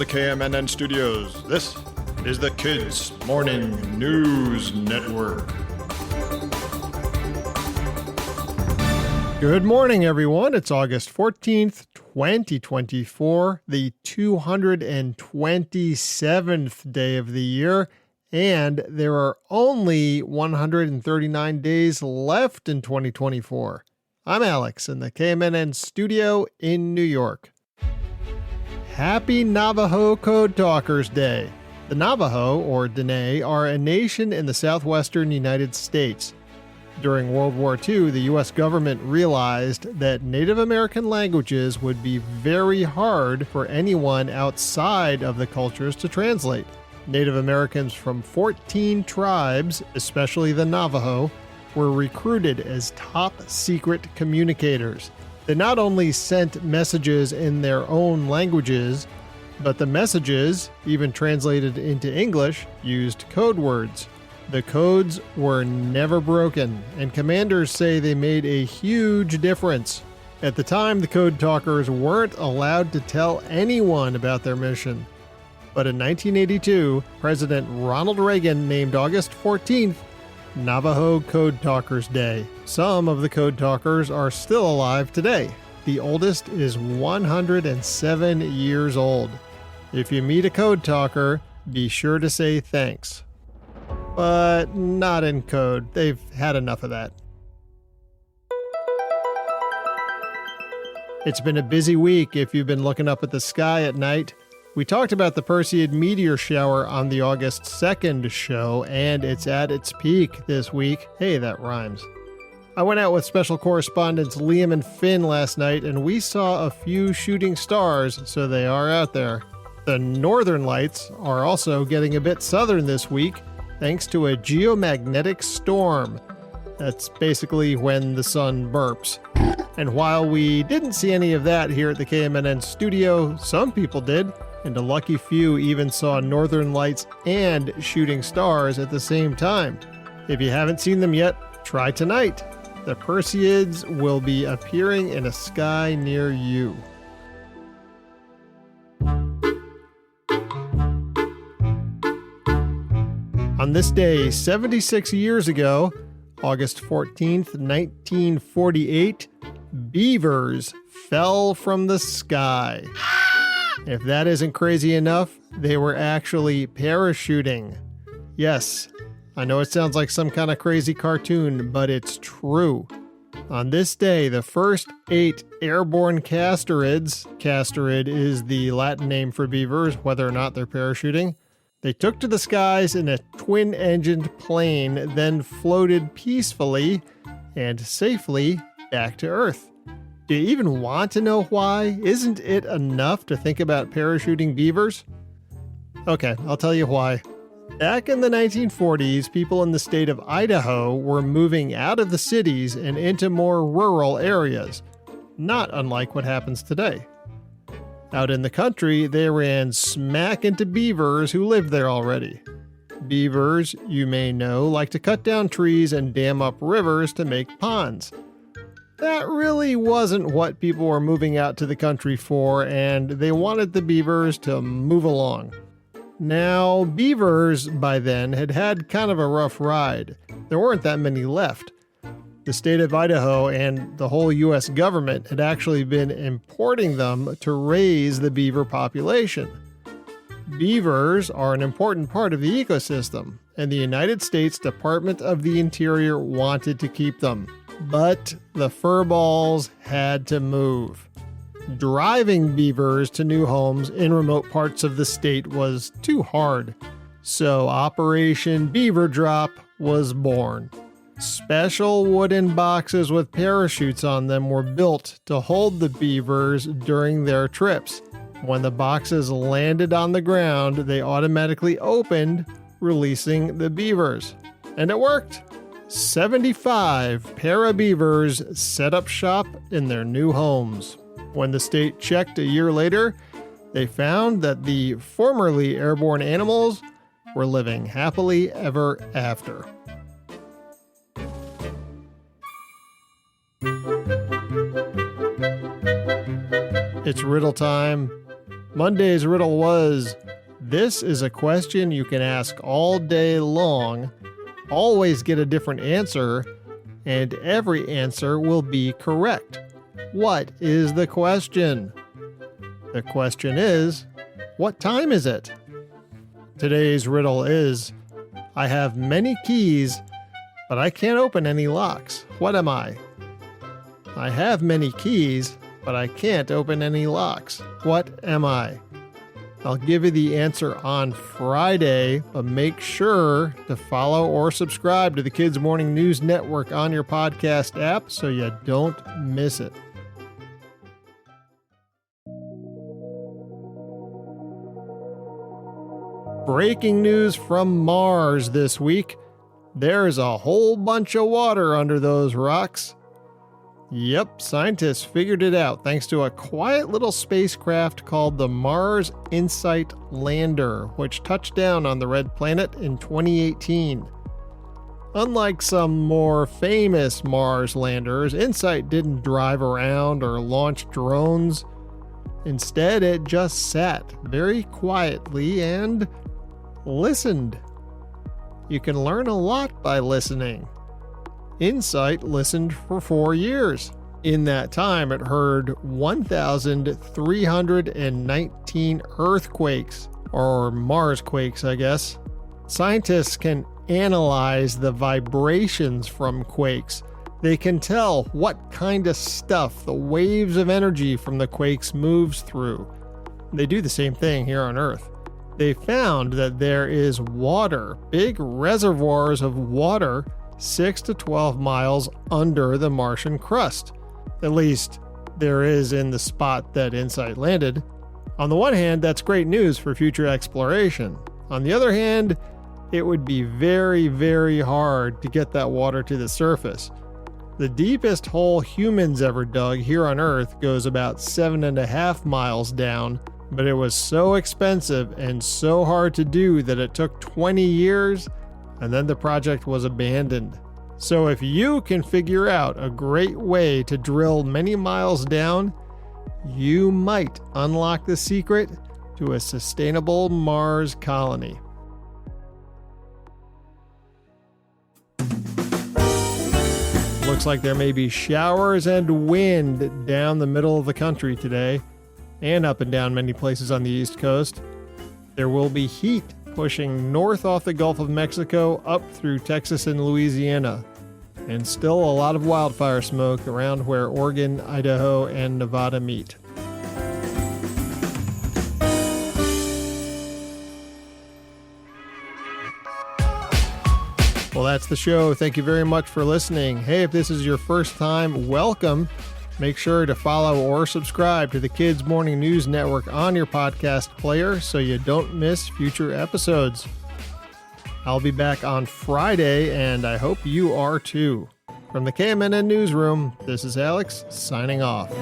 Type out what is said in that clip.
the KMNN studios, this is the Kids Morning News Network. Good morning, everyone. It's August 14th, 2024, the 227th day of the year, and there are only 139 days left in 2024. I'm Alex in the KMNN studio in New York. Happy Navajo Code Talkers Day. The Navajo, or Dene, are a nation in the southwestern United States. During World War II, the U.S. government realized that Native American languages would be very hard for anyone outside of the cultures to translate. Native Americans from 14 tribes, especially the Navajo, were recruited as top secret communicators. They not only sent messages in their own languages, but the messages, even translated into English, used code words. The codes were never broken, and commanders say they made a huge difference. At the time, the code talkers weren't allowed to tell anyone about their mission. But in 1982, President Ronald Reagan named August 14th Navajo Code Talkers Day. Some of the code talkers are still alive today. The oldest is 107 years old. If you meet a code talker, be sure to say thanks. But not in code. They've had enough of that. It's been a busy week if you've been looking up at the sky at night. We talked about the Perseid meteor shower on the August 2nd show, and it's at its peak this week. Hey, that rhymes. I went out with special correspondents Liam and Finn last night, and we saw a few shooting stars, so they are out there. The northern lights are also getting a bit southern this week, thanks to a geomagnetic storm. That's basically when the sun burps. And while we didn't see any of that here at the KMNN studio, some people did, and a lucky few even saw northern lights and shooting stars at the same time. If you haven't seen them yet, try tonight. The Perseids will be appearing in a sky near you. On this day, 76 years ago, August 14th, 1948, beavers fell from the sky. If that isn't crazy enough, they were actually parachuting. Yes, I know it sounds like some kind of crazy cartoon, but it's true. On this day, the first 8 airborne castorids, castorid is the Latin name for beavers, whether or not they're parachuting, they took to the skies in a twin-engined plane, then floated peacefully and safely back to Earth. Do you even want to know why? Isn't it enough to think about parachuting beavers? Okay, I'll tell you why. Back in the 1940s, people in the state of Idaho were moving out of the cities and into more rural areas, not unlike what happens today. Out in the country, they ran smack into beavers who lived there already. Beavers, you may know, like to cut down trees and dam up rivers to make ponds. That really wasn't what people were moving out to the country for, and they wanted the beavers to move along. Now, beavers by then had had kind of a rough ride. There weren't that many left. The state of Idaho and the whole U.S. government had actually been importing them to raise the beaver population. Beavers are an important part of the ecosystem, and the United States Department of the Interior wanted to keep them. But the furballs had to move. Driving beavers to new homes in remote parts of the state was too hard, so Operation Beaver Drop was born. Special wooden boxes with parachutes on them were built to hold the beavers during their trips. When the boxes landed on the ground, they automatically opened, releasing the beavers. And it worked! 75 para-beavers set up shop in their new homes. When the state checked a year later, they found that the formerly airborne animals were living happily ever after. It's riddle time. Monday's riddle was, this is a question you can ask all day long, always get a different answer, and every answer will be correct. What is the question? The question is, what time is it? Today's riddle is, I have many keys, but I can't open any locks. What am I? I have many keys, but I can't open any locks. What am I? I'll give you the answer on Friday, but make sure to follow or subscribe to the Kids Morning News Network on your podcast app so you don't miss it. Breaking news from Mars this week. There's a whole bunch of water under those rocks. Yep, scientists figured it out thanks to a quiet little spacecraft called the Mars InSight Lander, which touched down on the red planet in 2018. Unlike some more famous Mars landers, InSight didn't drive around or launch drones. Instead, it just sat very quietly and listened. You can learn a lot by listening. InSight listened for 4 years. In that time, it heard 1,319 earthquakes, or Marsquakes, I guess. Scientists can analyze the vibrations from quakes. They can tell what kind of stuff the waves of energy from the quakes moves through. They do the same thing here on Earth. They found that there is water, big reservoirs of water, 6 to 12 miles under the Martian crust. At least, there is in the spot that InSight landed. On the one hand, that's great news for future exploration. On the other hand, it would be very, very hard to get that water to the surface. The deepest hole humans ever dug here on Earth goes about 7.5 miles down, but it was so expensive and so hard to do that it took 20 years, and then the project was abandoned. So if you can figure out a great way to drill many miles down, you might unlock the secret to a sustainable Mars colony. Looks like there may be showers and wind down the middle of the country today, and up and down many places on the East Coast. There will be heat pushing north off the Gulf of Mexico up through Texas and Louisiana, and still a lot of wildfire smoke around where Oregon, Idaho, and Nevada meet. Well, that's the show. Thank you very much for listening. Hey, if this is your first time, welcome. Make sure to follow or subscribe to the Kids Morning News Network on your podcast player so you don't miss future episodes. I'll be back on Friday, and I hope you are too. From the KMNN Newsroom, this is Alex signing off.